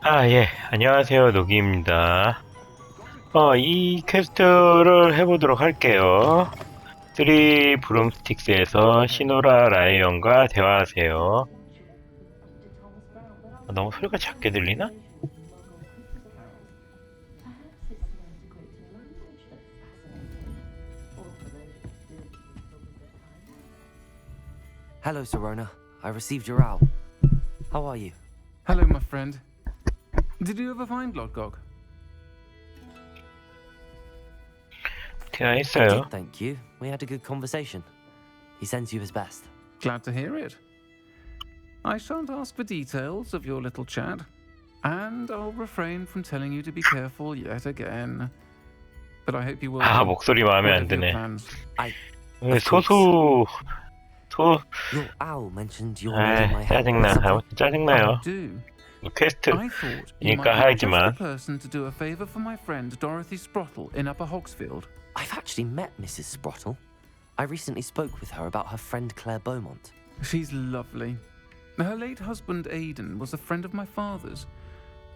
예. 안녕하세요. 노기입니다. 이 퀘스트를 해보도록 할게요. 3 브룸스틱스에서 시노라 라이언과 대화하세요. 너무 소리가 작게 들리나? Hello, Serona. I received your owl. How are you? Hello, my friend. Did you ever find Lodgok? I 대화했어요. did, thank you. We had a good conversation. He sends you his best. Glad to hear it. I shan't ask for details of your little chat, and I'll refrain from telling you to be careful yet again. But I hope you will. 목소리 마음에 안 What are your 드네. plans? 왜 Your owl mentioned your needing my help with 짜증나. something. 아무튼 짜증나요. I do. 퀘스트. I thought you 그러니까 might be just 하지만 the person to do a favor for my friend Dorothy Sprottle in Upper Hogsfield. I've actually met Mrs. Sprottle. I recently spoke with her about her friend Claire Beaumont. She's lovely. Her late husband Aidan was a friend of my father's.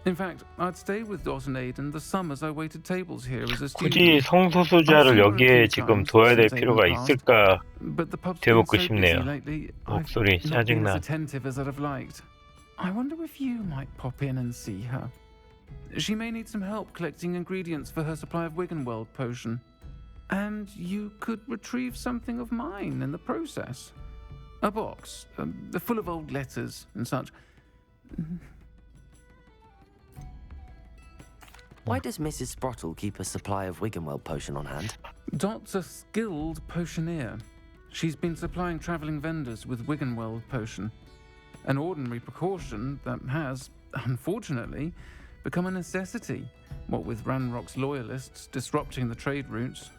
In fact, I'd stay with Dot and Aidan the summers I waited tables here as a 굳이 student. 성소수자를 여기에 지금 둬야 될 필요가 있을까? But the pub's 되묻고 been so busy 싶네요. lately, 목소리 I've not been as 짜증나. attentive as I'd have liked. I wonder if you might pop in and see her. She may need some help collecting ingredients for her supply of Wiggenweld potion. And you could retrieve something of mine in the process. A box, full of old letters and such. Why does Mrs. Sprottle keep a supply of Wiggenweld potion on hand? Dot's a skilled potioneer. She's been supplying travelling vendors with Wiggenweld potion. An ordinary precaution that has, unfortunately, become a necessity, what with Ranrock's loyalists disrupting the trade routes.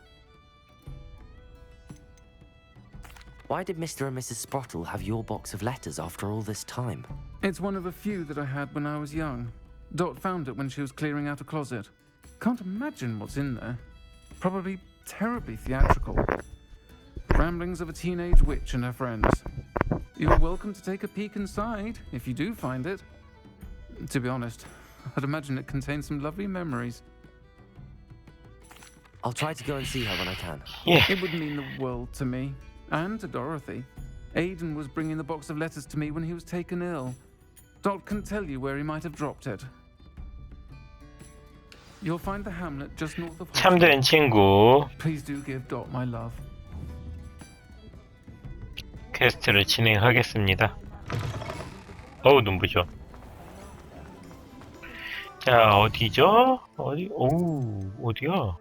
Why did Mr. and Mrs. Sprottle have your box of letters after all this time? It's one of a few that I had when I was young. Dot found it when she was clearing out a closet. Can't imagine what's in there. Probably terribly theatrical. Ramblings of a teenage witch and her friends. You're welcome to take a peek inside, if you do find it. To be honest, I'd imagine it contains some lovely memories. I'll try to go and see her when I can. It would mean the world to me, and to Dorothy. Aidan was bringing the box of letters to me when he was taken ill. Dot can tell you where he might have dropped it. You'll find the hamlet just north of 참된 친구. Please do give Dot my love. 퀘스트를 진행하겠습니다. 눈부셔. 자, 어디죠? 어디야?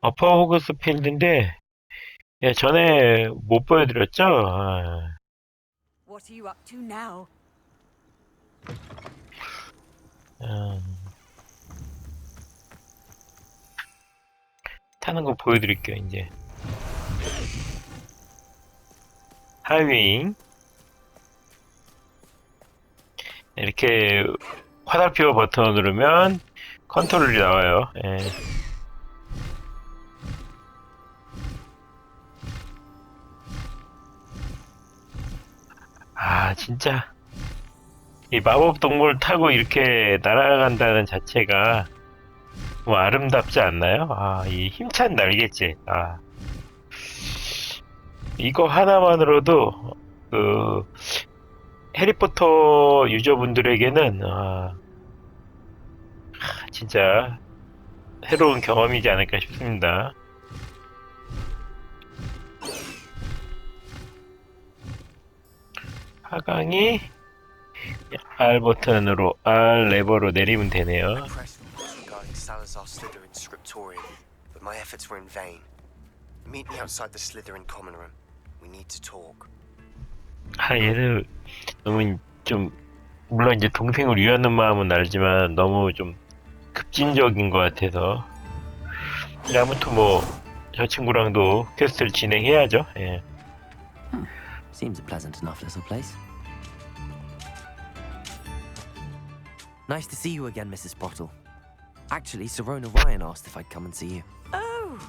어퍼 호그스필드인데, 전에 못 보여드렸죠? What are you up to now? 타는 거 보여드릴게요, 이제. 하이윙. 이렇게 화살표 버튼을 누르면 컨트롤이 나와요. 진짜 이 마법 동물 타고 이렇게 날아간다는 자체가 뭐 아름답지 않나요? 이 힘찬 날개짓. 이거 하나만으로도 그 해리포터 유저분들에게는 진짜 새로운 경험이지 않을까 싶습니다. 하강이 R 버튼으로 R 레버로 내리면 되네요. Salazar Slytherin scriptorium, but my efforts were in vain. Meet me outside the Slytherin common room. We need to talk. 얘는 너무 좀 물론 이제 동생을 위하는 마음은 알지만 너무 좀 급진적인 것 같아서 아무튼 뭐 저 친구랑도 퀘스트를 진행해야죠. Seems a pleasant enough little place. Nice to see you again, Mrs. Sprottle. Actually, Sirona Ryan asked if I'd come and see you. Oh,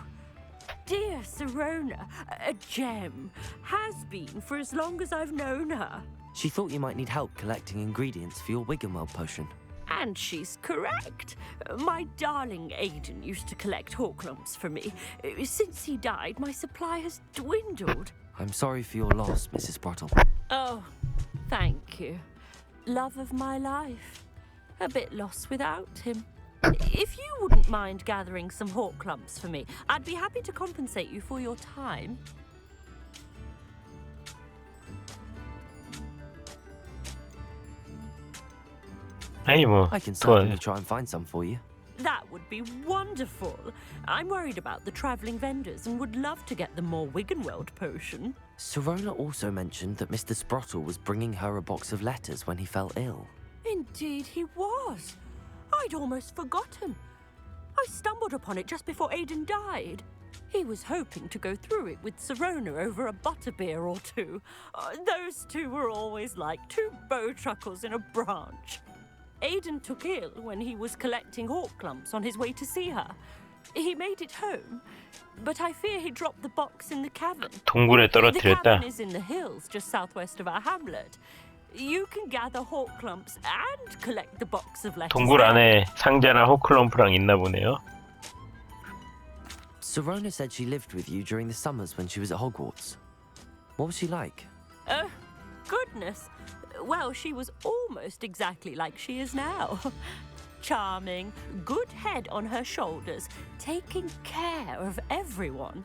dear Sirona, a gem. Has been for as long as I've known her. She thought you might need help collecting ingredients for your Wiggenweld potion. And she's correct. My darling Aiden used to collect horklumps for me. Since he died, my supply has dwindled. I'm sorry for your loss, Mrs. Brottle. Oh, thank you. Love of my life. A bit lost without him. If you wouldn't mind gathering some horklumps for me, I'd be happy to compensate you for your time. 아니 뭐 I can 그건 certainly try and find some for you. That would be wonderful. I'm worried about the travelling vendors and would love to get them more Wiggenweld potion. Sirona also mentioned that Mr. Sprottle was bringing her a box of letters when he fell ill. Indeed he was. I'd almost forgotten. I stumbled upon it just before Aiden died. He was hoping to go through it with Sirona over a butterbeer or two. Those two were always like two bowtruckles in a branch. Aiden took ill when he was collecting horklumps on his way to see her. He made it home, but I fear he dropped the box in the cavern. 동굴에 The 떨어뜨렸다. cavern is in the hills just southwest of our hamlet. You can gather horklumps and collect the box of letters. 동굴 there. 안에 상자랑 호클럼프랑 있나 보네요. Sirona said she lived with you during the summers when she was at Hogwarts. What was she like? Oh, goodness. Well, she was almost exactly like she is now. Charming, good head on her shoulders, taking care of everyone.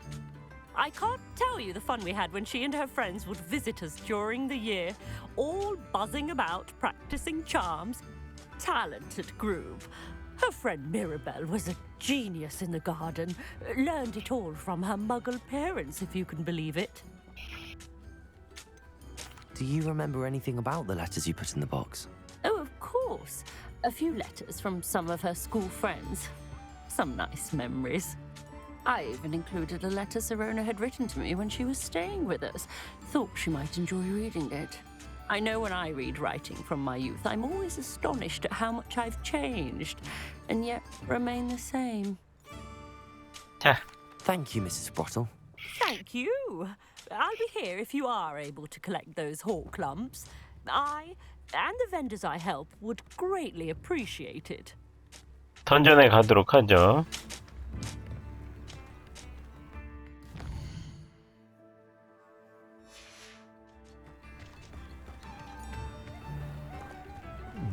I can't tell you the fun we had when she and her friends would visit us during the year, all buzzing about, practicing charms. Talented group. Her friend Mirabelle was a genius in the garden. Learned it all from her muggle parents, if you can believe it. Do you remember anything about the letters you put in the box? Oh, of course. A few letters from some of her school friends. Some nice memories. I even included a letter Sirona had written to me when she was staying with us. Thought she might enjoy reading it. I know when I read writing from my youth, I'm always astonished at how much I've changed, and yet remain the same. 자, Thank you, Mrs. Brottle. Thank you. I'll be here if you are able to collect those horklumps. I and the vendors I help would greatly appreciate it. 던전에 가도록 하죠.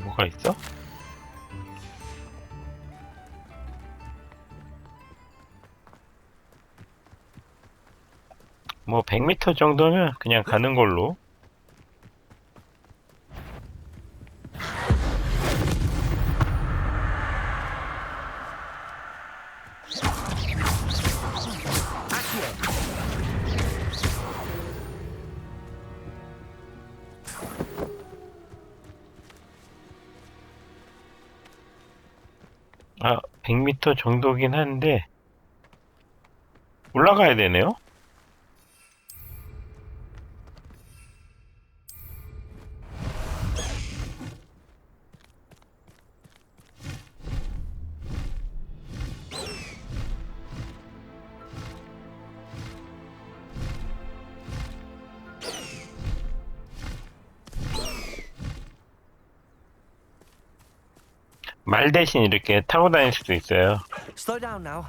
뭐가 있어? 뭐 100m 정도면 그냥 가는 걸로. 아, 100m 정도긴 한데 올라가야 되네요. 말 대신 이렇게 타고 다닐 수도 있어요. Slow down now.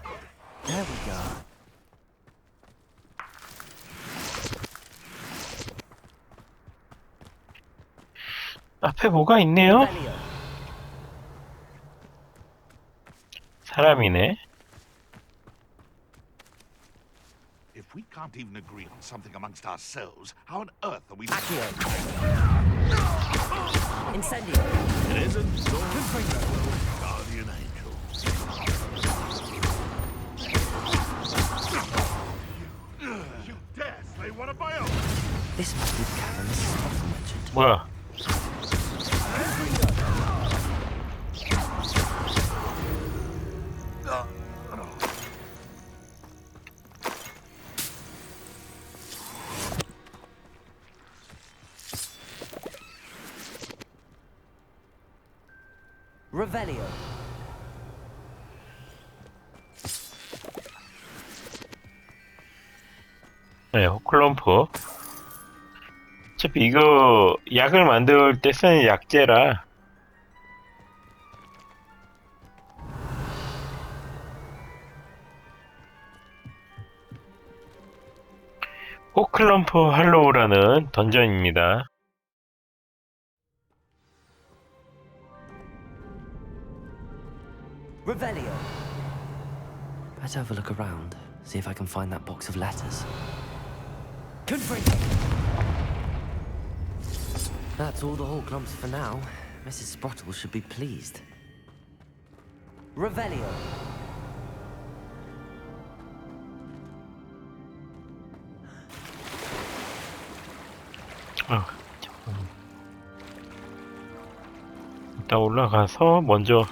There we go. 앞에 뭐가 있네요? 사람이네. If we can't even agree on something amongst ourselves, how on earth are we... Incendio. It isn't so... Guardian angel. You dare slay one of my own! This must be the cavern Mrs. Brottle mentioned. 뭐야? Revelio. 네, 호클럼프. 어차피 이거 약을 만들 때 쓰는 약재라. 호클럼프 할로우라는 던전입니다. Revelio. Better have a look around, see if I can find that box of letters. Confringo. That's all the Horklumps for now. Mrs. Sprottle should be pleased. Revelio. 잠깐만. 일단 올라가서 먼저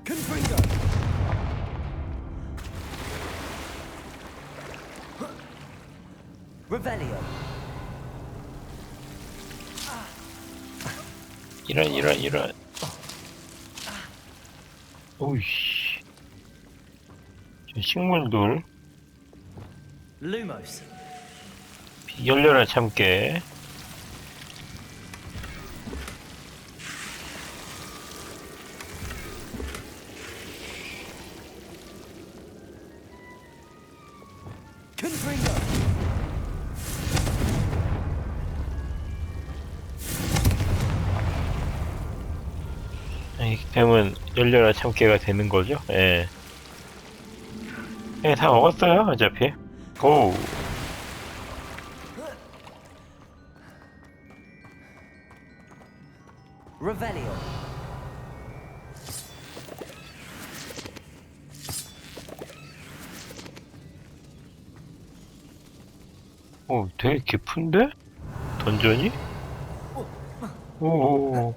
Confringo. Revelio. 이런. 오이씨. 저 식물들. Lumos. 열려라 참깨. Confringo. 이렇게 되면 열려라 참깨가 되는 거죠. 예. 예, 다 먹었어요 어차피. 오. Revelio. 오, 되게 깊은데? 던전이? 오.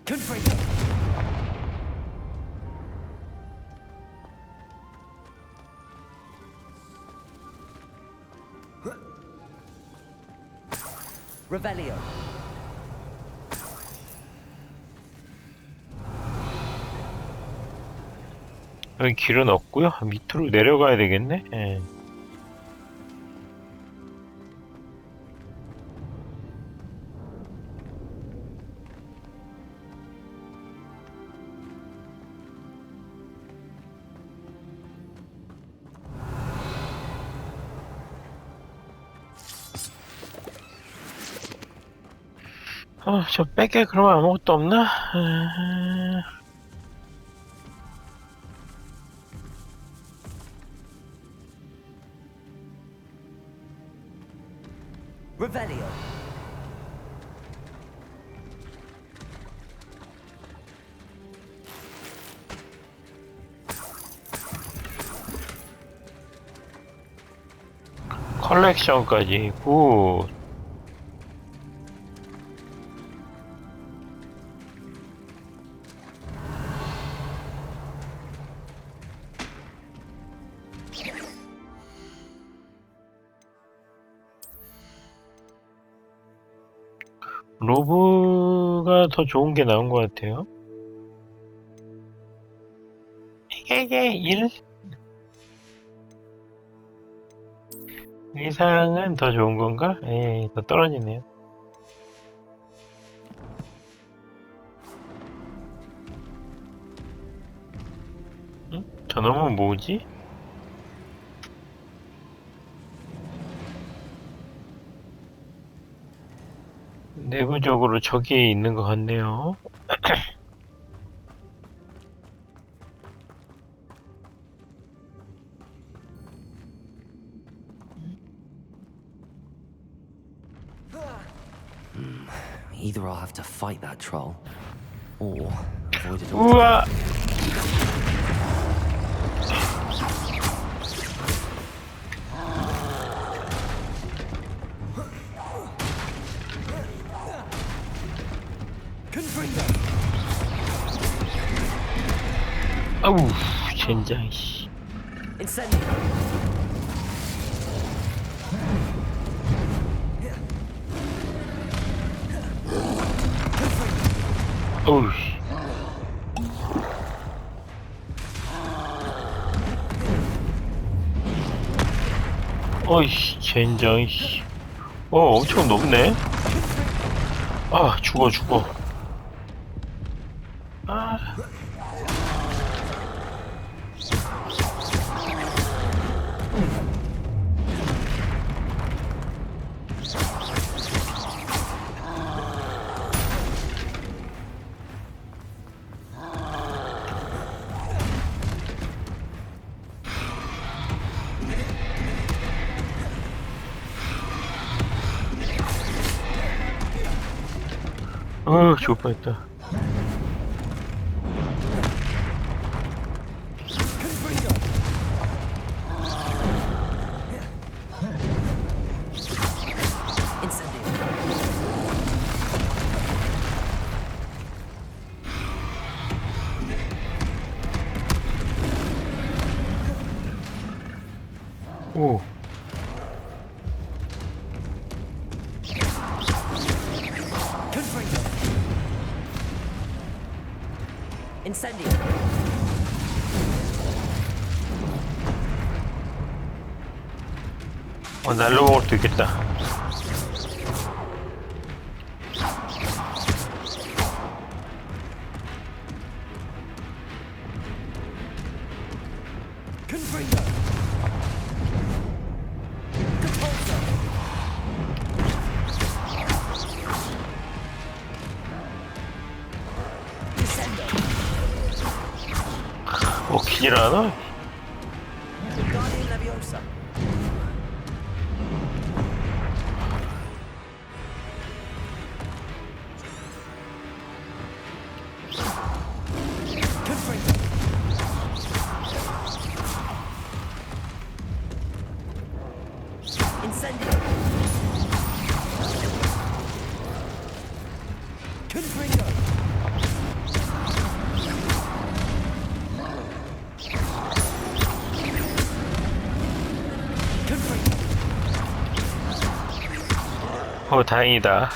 Confringo. Revelio. 여기 길은 없고요. 밑으로 내려가야 되겠네. 예. 저 백에 그러면 아무것도 없나? Revelio. 컬렉션까지. 굿. 로브가 더 좋은 게 나온 것 같아요. 이게 의상은 더 좋은 건가? 에이, 더 떨어지네요. 응? 저놈은 뭐지? 내부적으로 저기 있는 것 같네요. Either I'll have to fight that troll, or avoid it 우와! 아우, 젠장, 씨. Incendio. 어우. 어이씨, 젠장, 씨. 엄청 높네? 아, 죽어. 아. 죽을 뻔했다. 오. Incendio. 날로 먹을 수 있겠다. 먹히질 않아? 다행이다.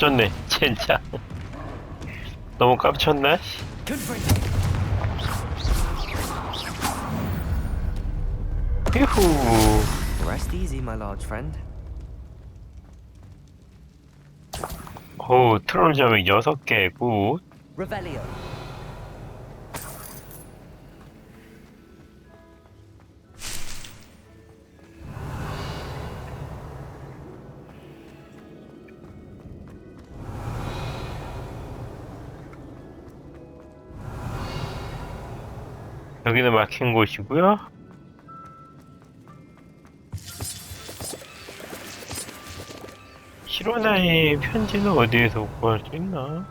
맞았네. 진짜 너무 깜쳤나? 휴후. Rest easy, my large friend. 트롤 점이 6개. 굿. Revelio. 여기는 막힌 곳이고요. 시로나의 편지는 어디에서 구할 수 있나?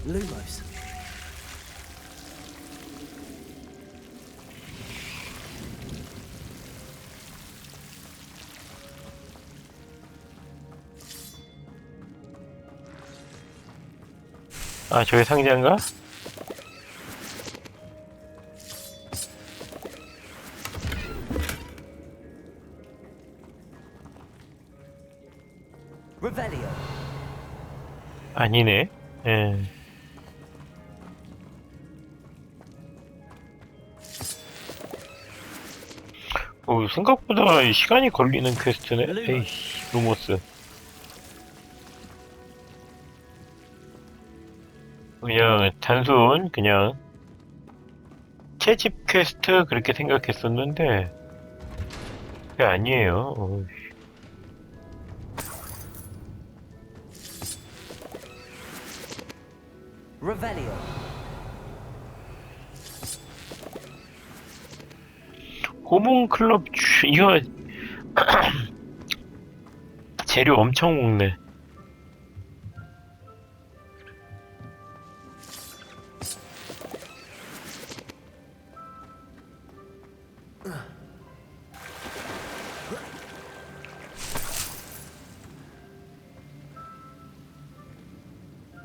Lumos. 아, 저게 상자인가? Revelio. 아니네. 예. 어우, 생각보다 시간이 걸리는 퀘스트네. 에이씨, 루모스. 그냥 단순 그냥 채집 퀘스트 그렇게 생각했었는데 그게 아니에요. 어우. Revelio. 호문클럽 이거 재료 엄청 먹네.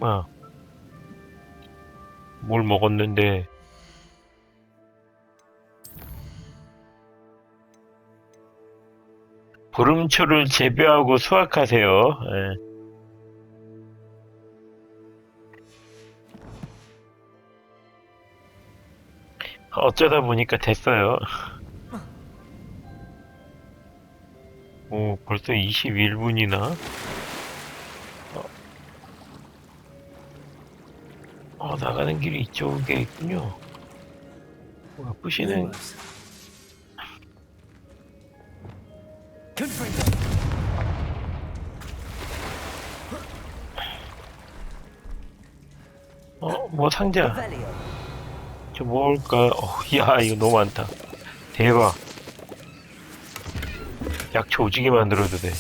아, 뭘 먹었는데 보름초를 재배하고 수확하세요. 예. 어쩌다 보니까 됐어요. 오, 벌써 21분이나? 나가는 길이 이쪽에 있군요. 부시는 뭐 상자. 저 뭘까? 야, 이거 너무 많다. 대박. 약초 오지게 만들어도 돼.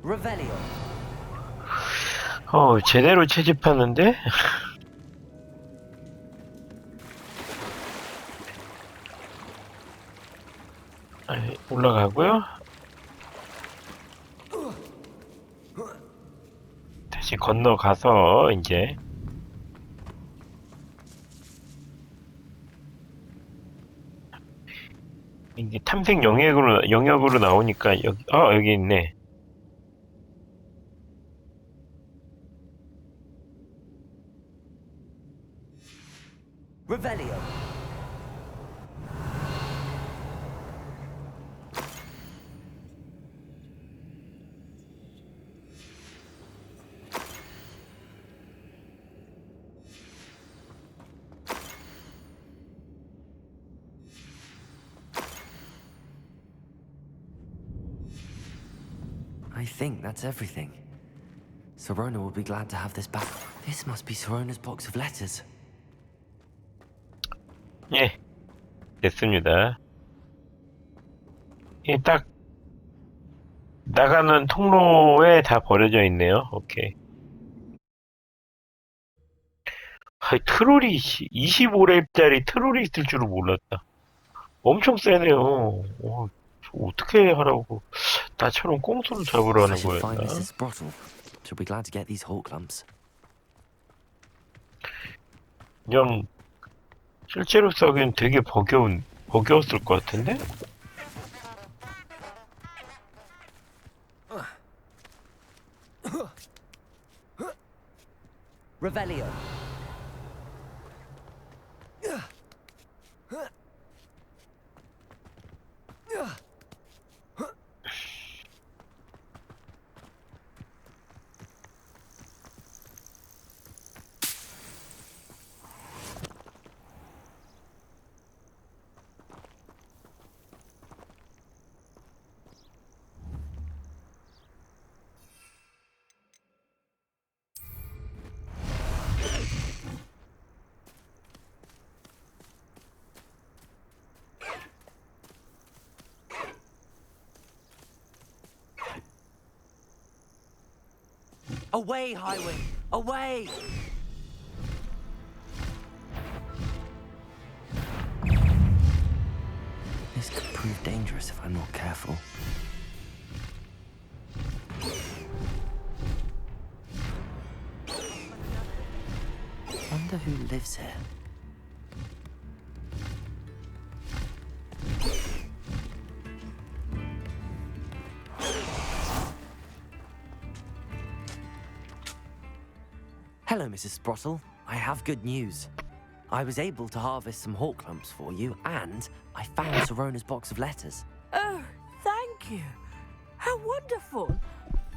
Revelio. 제대로 채집하는데? 올라가고요. 다시 건너가서 이제 이게 탐색 영역으로 나오니까 여기 있네. Revelio. I think that's everything. Sirona will be glad to have this back. This must be Sirona's box of letters. 예, 됐습니다. 예, 딱 나가는 통로에 다 버려져 있네요. 오케이. 트롤이 25렙짜리 트롤이 있을 줄은 몰랐다. 엄청 세네요. 어떻게 하라고 나처럼 꽁수를 I 잡으라는 should 거였나? find Mrs. Sprottle. She'll be glad to get these Hawk lumps. 그냥 실제로 싸기엔 되게 버거웠을 것 같은데? Revelio. Away, Highwing! Away! This could prove dangerous if I'm not careful. Wonder who lives here. Hello, Mrs. Sprottle. I have good news. I was able to harvest some hawk lumps for you, and I found Sorona's box of letters. Oh, thank you. How wonderful.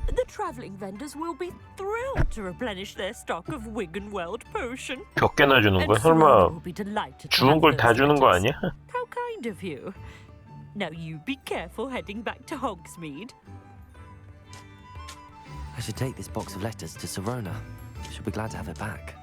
The travelling vendors will be thrilled to replenish their stock of Wiggenweld potion. 몇 개나 주는 And 거야? Serona 설마 will be delighted to 주는 have 걸 those 다 주는 거 letters. 아니야? How kind of you. Now you be careful heading back to Hogsmeade. I should take this box of letters to Serona. She'll be glad to have it back.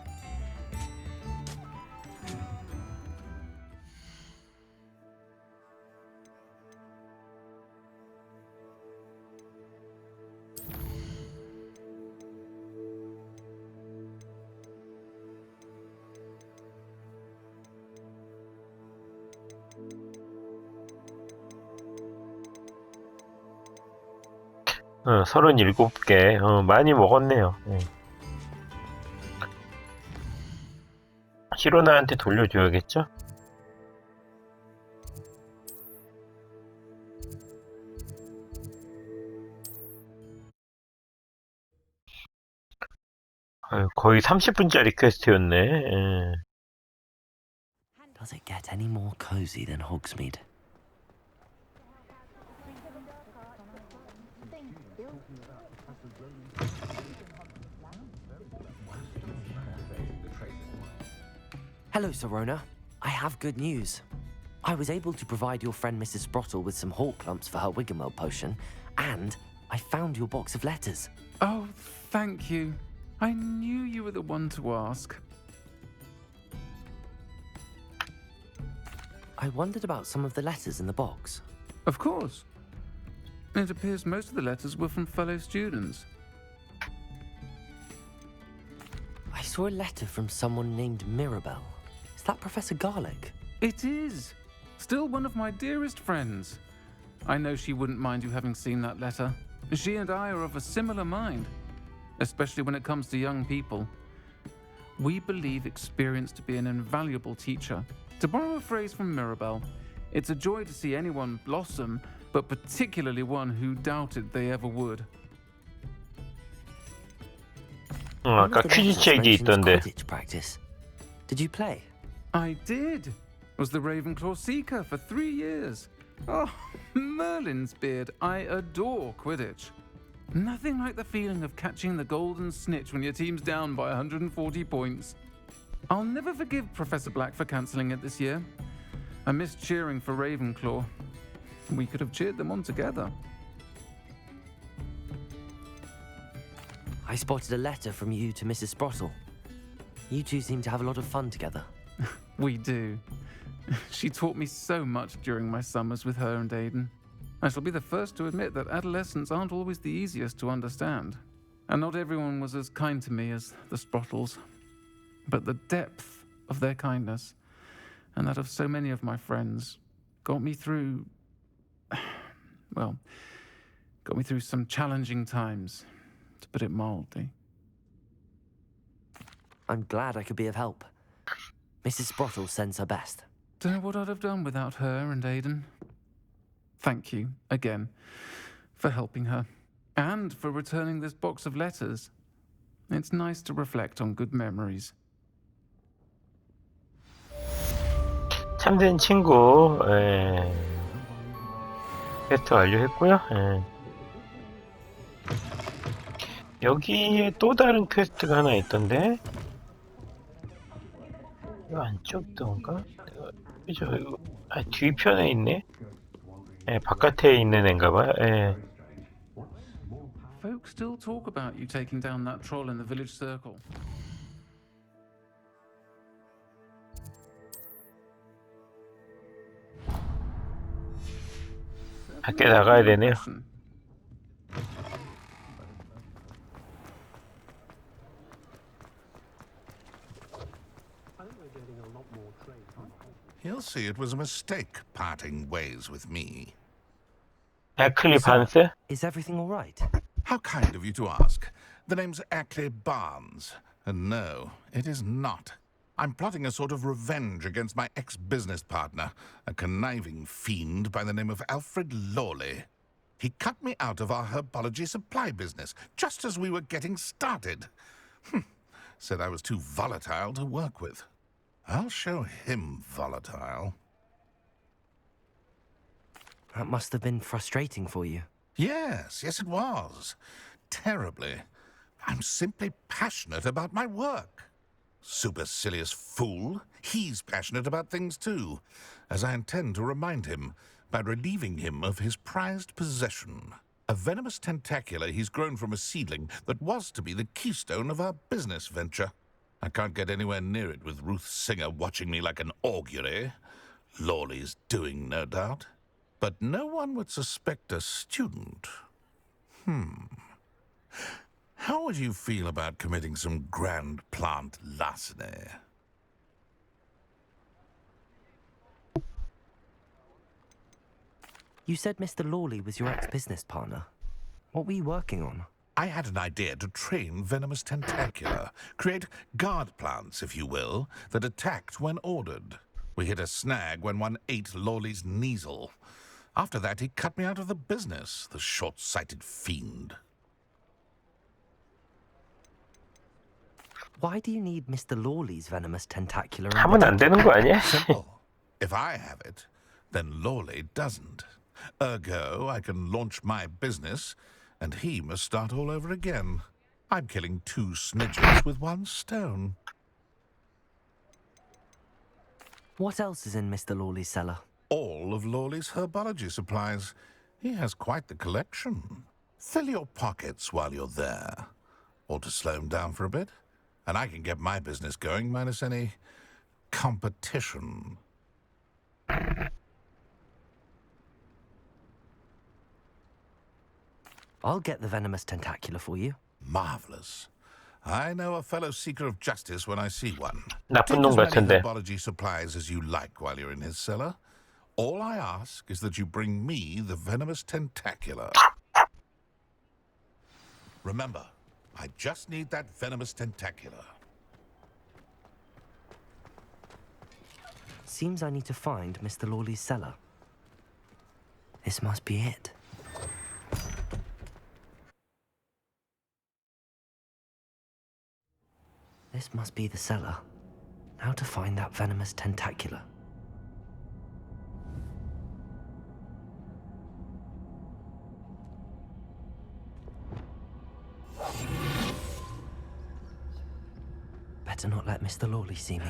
어, 37개. 많이 먹었네요. 히로나한테 돌려줘야겠죠? 아유, 거의 30분짜리 퀘스트였네. 예. Does it get any more cozy than Hogsmeade? Hello, Serona. I have good news. I was able to provide your friend Mrs. Sprottle with some hawk lumps for her Wiggenweld potion, and I found your box of letters. Oh, thank you. I knew you were the one to ask. I wondered about some of the letters in the box. Of course. It appears most of the letters were from fellow students. I saw a letter from someone named Mirabelle. Is that Professor Garlic? It is. Still one of my dearest friends. I know she wouldn't mind you having seen that letter. She and I are of a similar mind, especially when it comes to young people. We believe experience to be an invaluable teacher. To borrow a phrase from Mirabelle, it's a joy to see anyone blossom, but particularly one who doubted they ever would. 아까 퀴즈 책이 있던데. Quidditch practice. Did you play? I did. Was the Ravenclaw Seeker for 3 years. Oh, Merlin's beard. I adore Quidditch. Nothing like the feeling of catching the golden snitch when your team's down by 140 points. I'll never forgive Professor Black for cancelling it this year. I missed cheering for Ravenclaw. We could have cheered them on together. I spotted a letter from you to Mrs. Sprottle. You two seem to have a lot of fun together. We do. She taught me so much during my summers with her and Aidan. I shall be the first to admit that adolescents aren't always the easiest to understand. And not everyone was as kind to me as the Sprottles. But the depth of their kindness, and that of so many of my friends, got me through... well, got me through some challenging times, to put it mildly. I'm glad I could be of help. Mrs. Sprottle sends her best. Don't know what I'd have done without her and Aidan. Thank you, again, for helping her, and for returning this box of letters. It's nice to reflect on good memories. 참된 친구, 퀘스트 완료했고요. 여기에 또 다른 퀘스트가 하나 있던데. 이거 안쪽던가? 그죠? 이거 뒤편에 있네. 바깥에 있는 애인가봐요. Folks still talk about you taking down that troll in the village circle. 밖에 나가야 되네요. He'll see it was a mistake parting ways with me. Ackley Barnes? Is everything all right? How kind of you to ask. The name's Ackley Barnes. And no, it is not. I'm plotting a sort of revenge against my ex-business partner, a conniving fiend by the name of Alfred Lawley. He cut me out of our herbology supply business, just as we were getting started. Said I was too volatile to work with. I'll show him volatile. That must have been frustrating for you. Yes, it was. Terribly. I'm simply passionate about my work. Supercilious fool. He's passionate about things too, as I intend to remind him by relieving him of his prized possession. A venomous tentacular he's grown from a seedling that was to be the keystone of our business venture. I can't get anywhere near it with Ruth Singer watching me like an augury. Lawley's doing, no doubt. But no one would suspect a student. How would you feel about committing some grand plant larceny? You said Mr. Lawley was your ex-business partner. What were you working on? I had an idea to train venomous tentacula, create guard plants, if you will, that attacked when ordered. We hit a snag when one ate Lawley's Kneasel. After that, he cut me out of the business, the short-sighted fiend. Why do you need Mr. Lawley's venomous tentacular? in 하면 안 되는 거 아니야? Simple. If I have it, then Lawley doesn't. Ergo, I can launch my business, and he must start all over again. I'm killing two snidgers with one stone. What else is in Mr. Lawley's cellar? All of Lawley's herbology supplies. He has quite the collection. Fill your pockets while you're there. Or to slow him down for a bit. And I can get my business going minus any competition. I'll get the venomous tentacular for you. Marvelous. I know a fellow seeker of justice when I see one. 나쁜 Take 놈 as many 같은데. herbology supplies as you like while you're in his cellar. All I ask is that you bring me the venomous tentacular. Remember, I just need that venomous tentacular. Seems I need to find Mr. Lawley's cellar. This must be it. This must be the cellar. How to find that venomous tentacular? Better not let Mr. Lawley see me.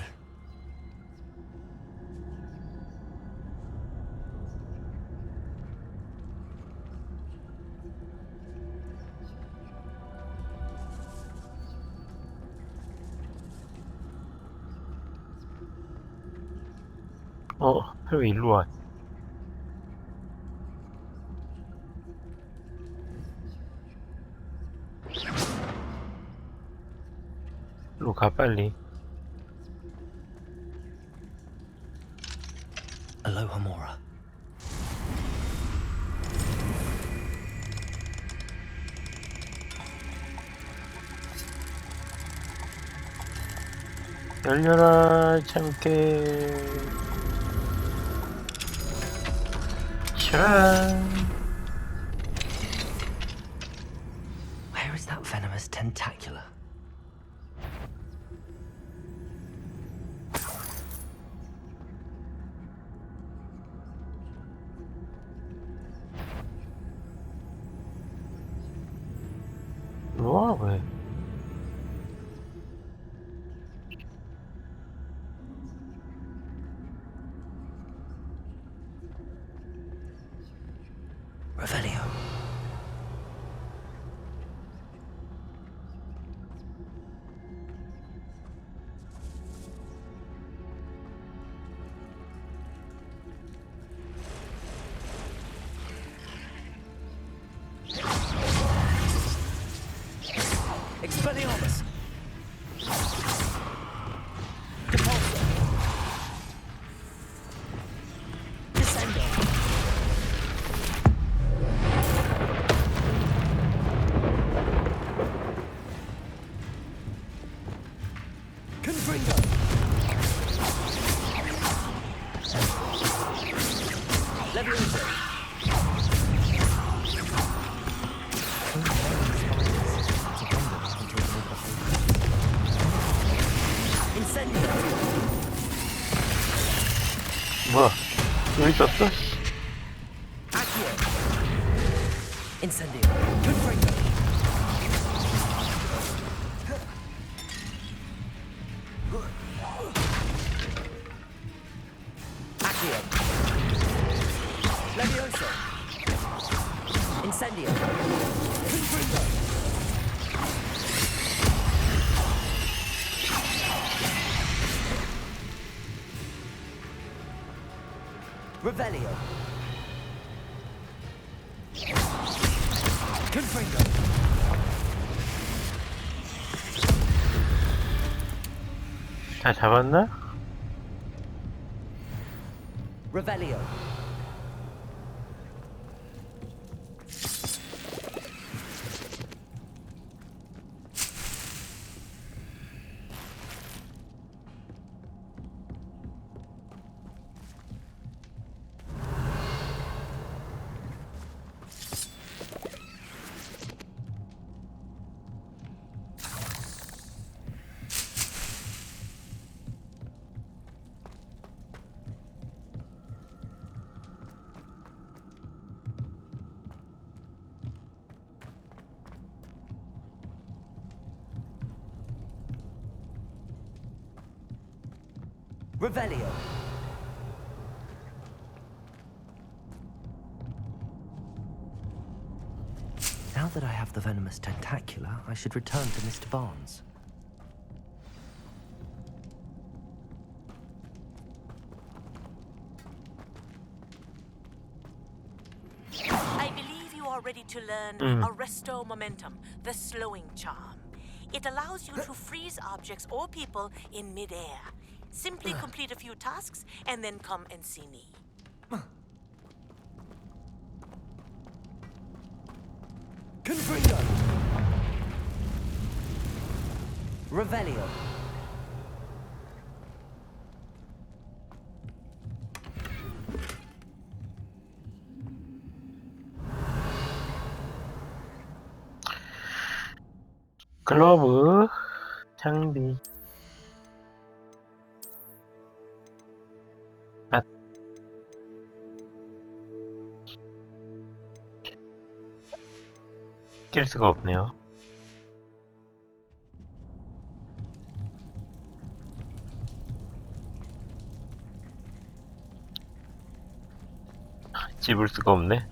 왜 일로 와? 일로 가 빨리. Aloha Mora. 열려라 참깨. 샤란. Where is that venomous tentacular? 일로 와 왜? Revelio. Expelliarmus! Repulsor! Descendo! 뭐야? 여기 있었어? Accio. Incendio. Confringo. Accio. Levioso. Incendio. Confringo. Revelio. Confringo. 다 잡았나? Revelio. Revelio. Now that I have the venomous tentacula, I should return to Mr. Barnes. I believe you are ready to learn Arresto Momentum, the slowing charm. It allows you to freeze objects or people in midair. Simply complete a few tasks and then come and see me. Confringo. Revelio. 글러브, 장비. 낄 수가 없네요. 집을 수가 없네.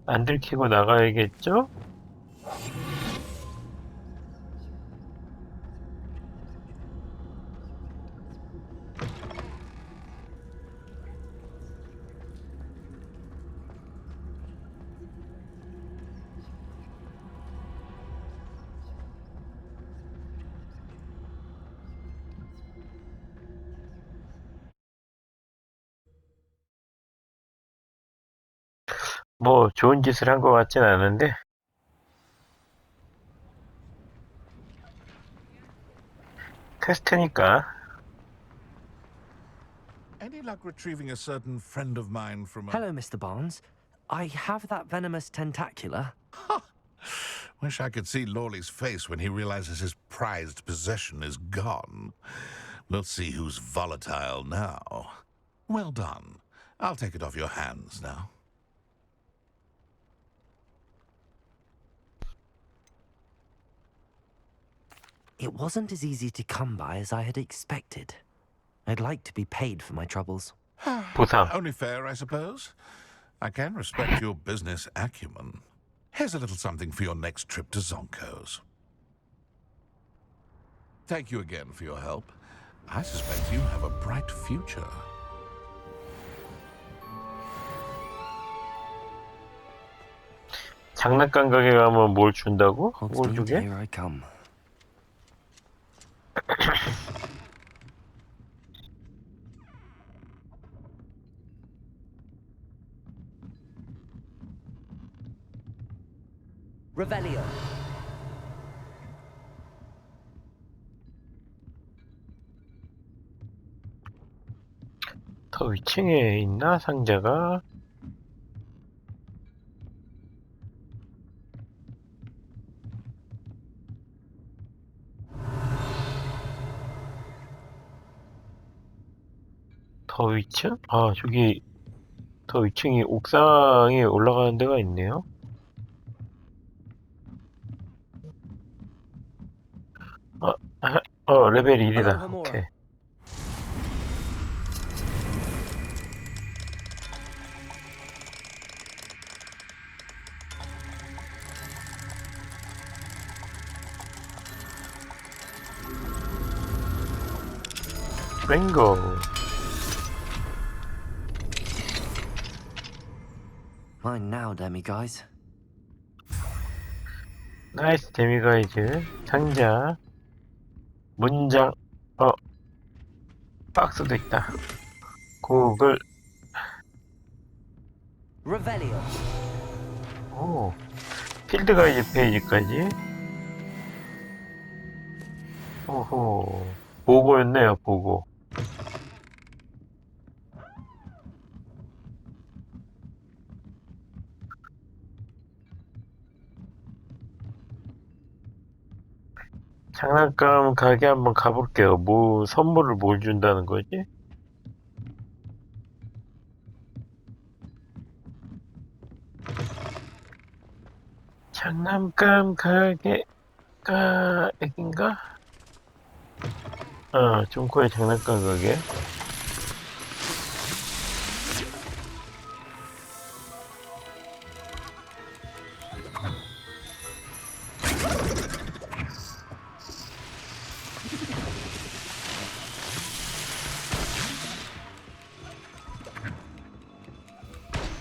안 들키고 나가야겠죠? 뭐 좋은 짓을 한 것 같진 않은데 퀘스트니까. Any luck retrieving a certain friend of mine from a... Hello, Mr. Barnes. I have that venomous tentacula. Wish I could see Lawley's face when he realizes his prized possession is gone. We'll see who's volatile now. Well done. I'll take it off your hands now. It wasn't as easy to come by as I had expected. I'd like to be paid for my troubles. 보상. Only fair, I suppose. I can respect your business acumen. Here's a little something for your next trip to Zonko's. Thank you again for your help. I suspect you have a bright future. 장난감 가게 가면 뭘 준다고? 뭘 Hogsmeade, 주게? here I come. Revelio. 더 위층에 있나 상자가? 더 위층? 아, 저기 더 위층이 옥상에 올라가는 데가 있네요. 어, 레벨 1이다. 오케이. 랭고. Mine now, demi-guys. 나이스 데미가이즈. 상자. 문장. 박스도 있다. 구글. Revelio. 오. 필드 가이드 페이지까지. 오호. 보고였네요, 보고. 장난감 가게 한번 가볼게요. 뭐, 선물을 뭘 준다는 거지? 장난감 가게가 여긴가? 중고의 장난감 가게.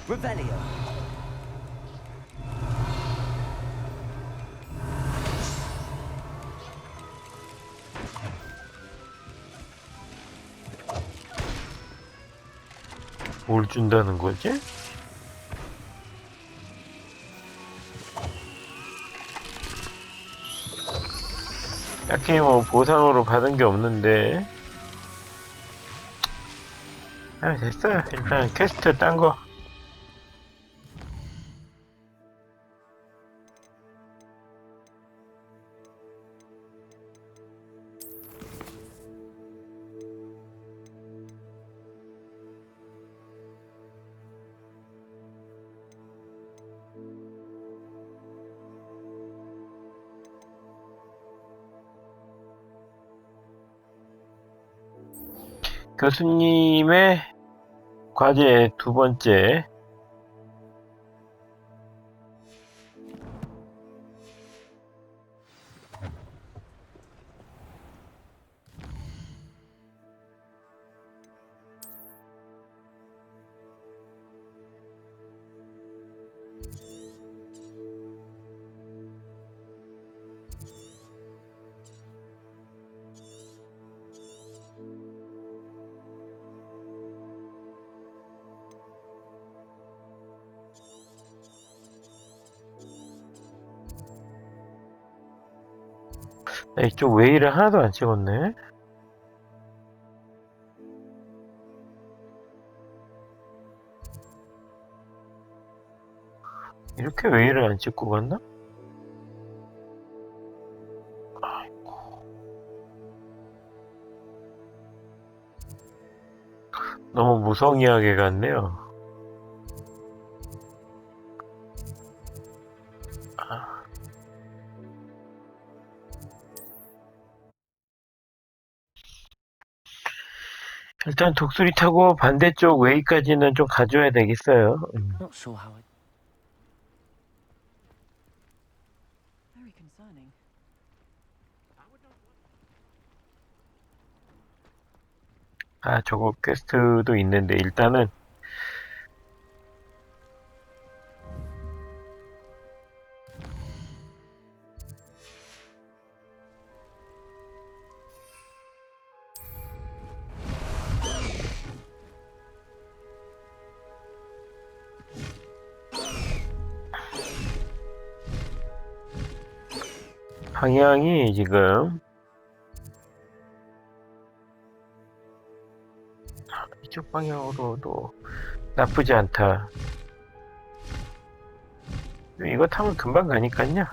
Revelio. 뭘 준다는 거지? 딱히 뭐 보상으로 받은 게 없는데. 됐어요. 일단 퀘스트 딴 거. 교수님의 과제 2번째. 이쪽 웨이를 하나도 안 찍었네. 이렇게 웨이를 안 찍고 갔나? 아이고. 너무 무성의하게 갔네요. 일단 독수리 타고 반대쪽 웨이까지는 좀 가져야 되겠어요. Not sure how it. Very concerning. 저거 퀘스트도 있는데 일단은 방향이 지금 이쪽 방향으로도 나쁘지 않다. 이거 타면 금방 가니깐요.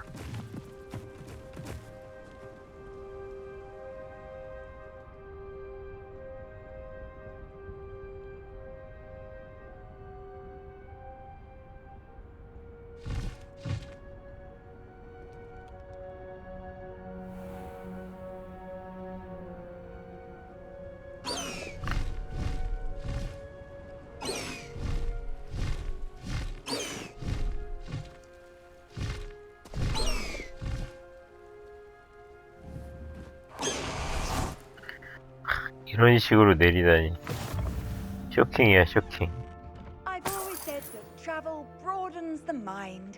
이런 식으로 내리다니. 쇼킹이야, 쇼킹. I've always said that travel broadens the mind.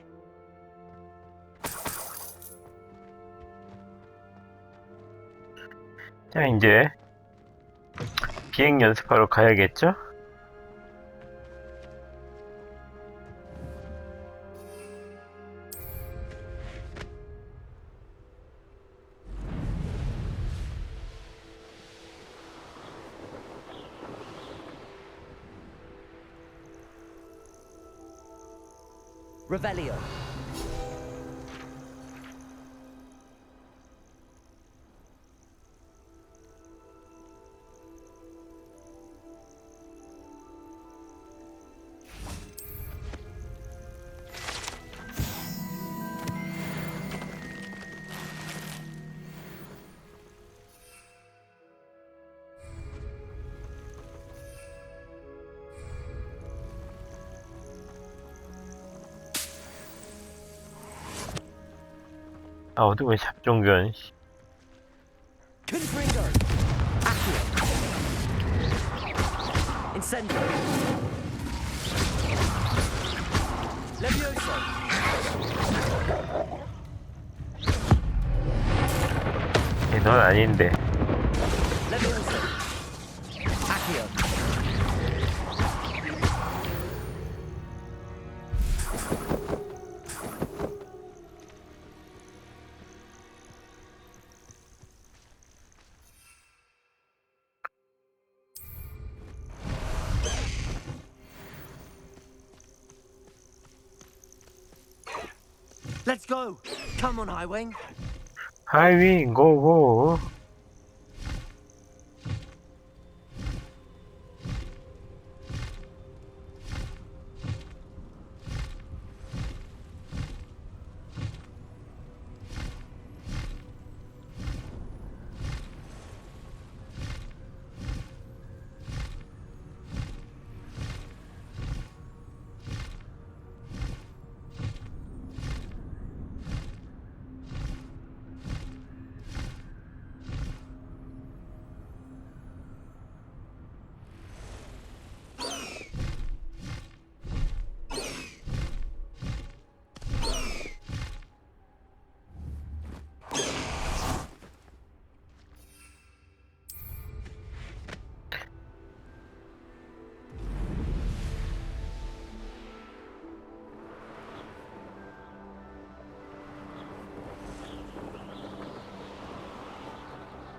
자, 이제 비행 연습하러 가야겠죠? Revelio. 아, 어두운 잡종견. Confringo. Accio. Incendio. Levioso. 넌 아닌데. Levioso. Accio. Let's go. Come on, Highwing. 하이윙, 고고.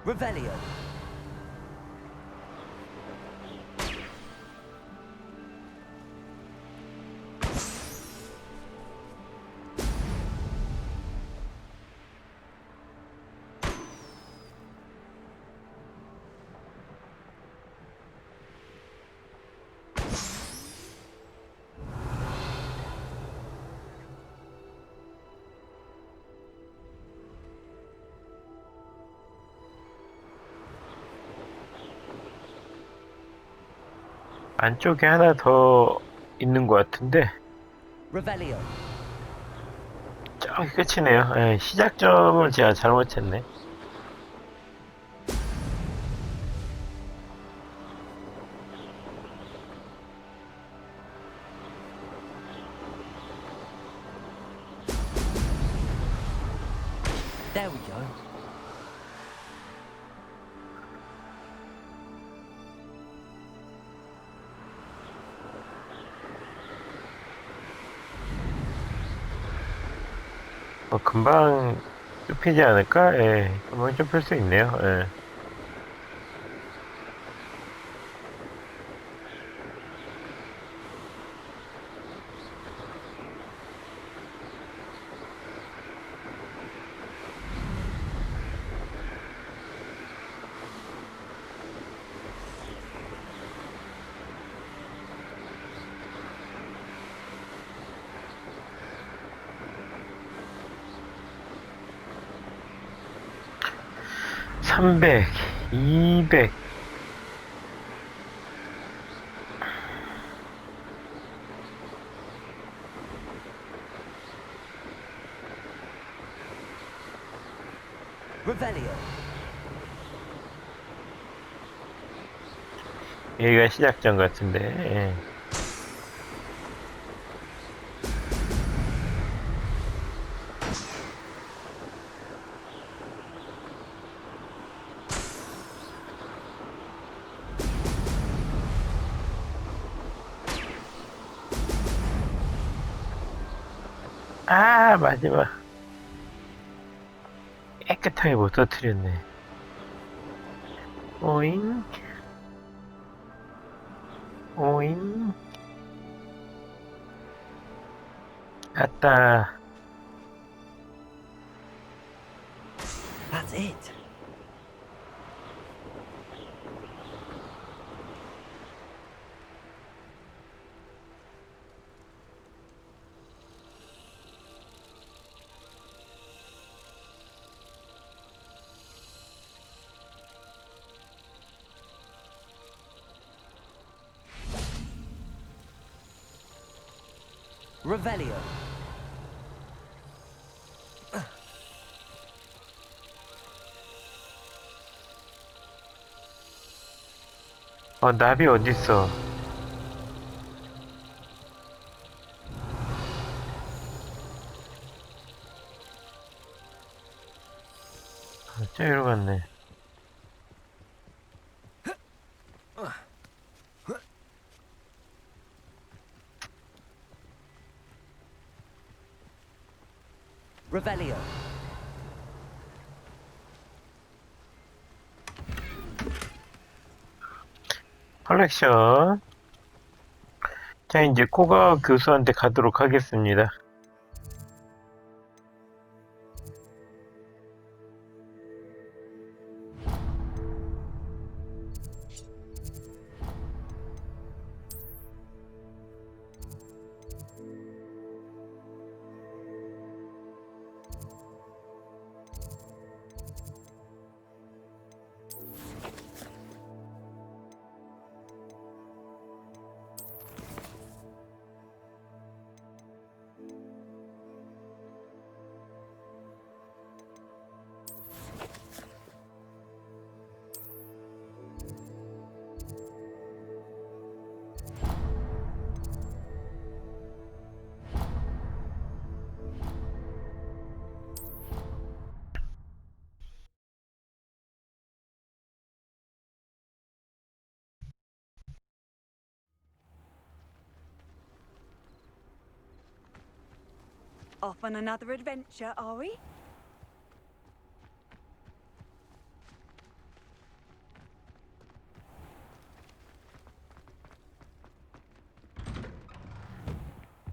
Revelio. 안쪽에 하나 더 있는 것 같은데. Revelio. 저기 끝이네요. 예, 시작점을 제가 잘못했네. There we go. 금방 좁히지 않을까? 예, 금방 좁힐 수 있네요. 예. (300) (200) Revelio. 여기가 시작점 같은데. 예. 아, 마지막. 깨끗하게 못 터뜨렸네. 오잉. 오잉. 아따. That's it. Revelio. 나비 어딨어? 저기로 갔네. Revelio. 컬렉션. 자, 이제 코가 교수한테 가도록 하겠습니다. Off on another adventure, are we?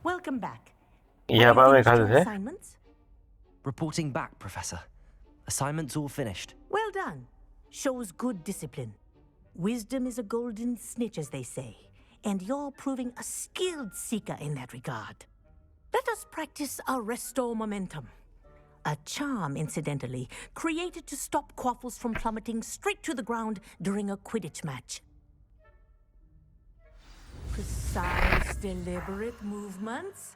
Welcome back. 이 야밤에 Have you 가도 finished your 돼? assignments? Reporting back, Professor. Assignment's all finished. Well done. Shows good discipline. Wisdom is a golden snitch, as they say, and you're proving a skilled seeker in that regard. Let us practice arresto momentum. A charm, incidentally, created to stop quaffles from plummeting straight to the ground during a Quidditch match. Precise, deliberate movements.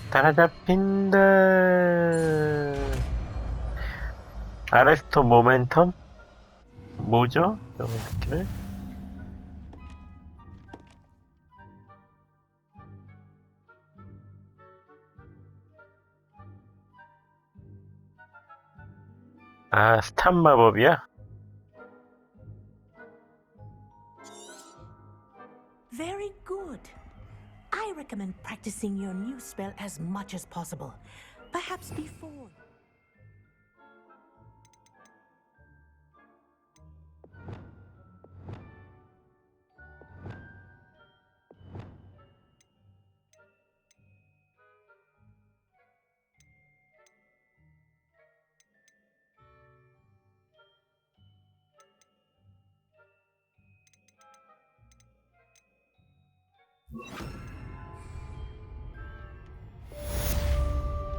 따라잡힌다. 아레스토 모멘텀? 뭐죠? 이런 느낌을? 아, 스탑 마법이야? Very good. I recommend practicing your new spell as much as possible. Perhaps before.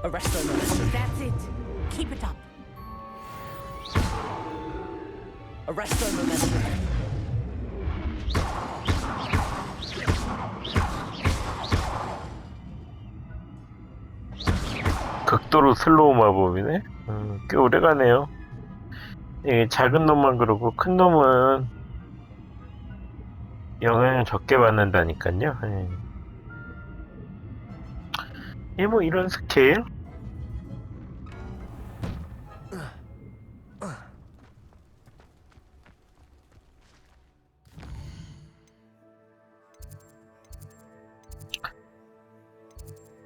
Arresto momentum. That's it. Keep it up. Arresto momentum. 극도로 슬로우 마법이네. 꽤 오래가네요. 예, 작은 놈만 그러고 큰 놈은 영향을 적게 받는다니까요. 예, 뭐 이런 스케일?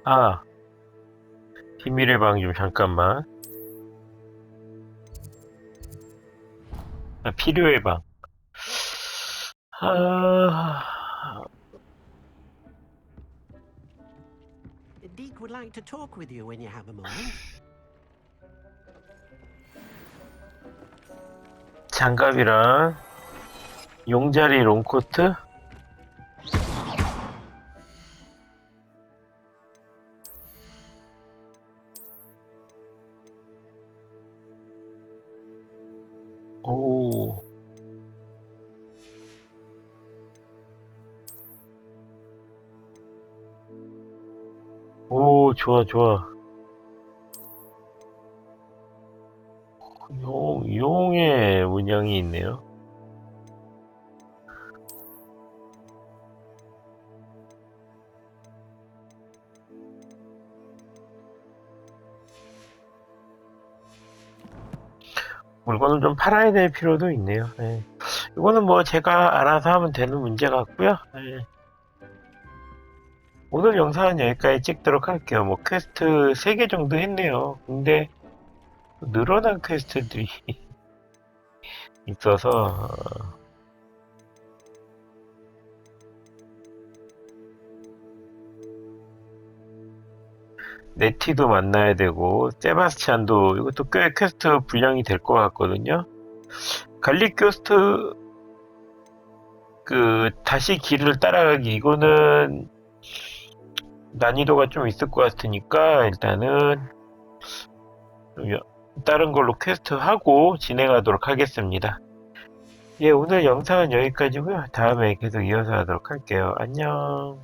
아, 비밀의 방 좀 잠깐만. 아, 필요의 방. Dick would like to talk with you when you have a moment. 장갑이랑 용자리 롱코트? 오. 오, 좋아, 좋아. 용의 문양이 있네요. 물건을 좀 팔아야 될 필요도 있네요. 네. 이거는 뭐 제가 알아서 하면 되는 문제 같고요. 네. 오늘 영상은 여기까지 찍도록 할게요. 뭐 퀘스트 3개 정도 했네요. 근데 늘어난 퀘스트들이 있어서 네티도 만나야 되고 세바스찬도 이것도 꽤 퀘스트 분량이 될 것 같거든요. 갈릭 퀘스트 다시 길을 따라가기 이거는 난이도가 좀 있을 것 같으니까 일단은 다른 걸로 퀘스트 하고 진행하도록 하겠습니다. 예, 오늘 영상은 여기까지고요. 다음에 계속 이어서 하도록 할게요. 안녕.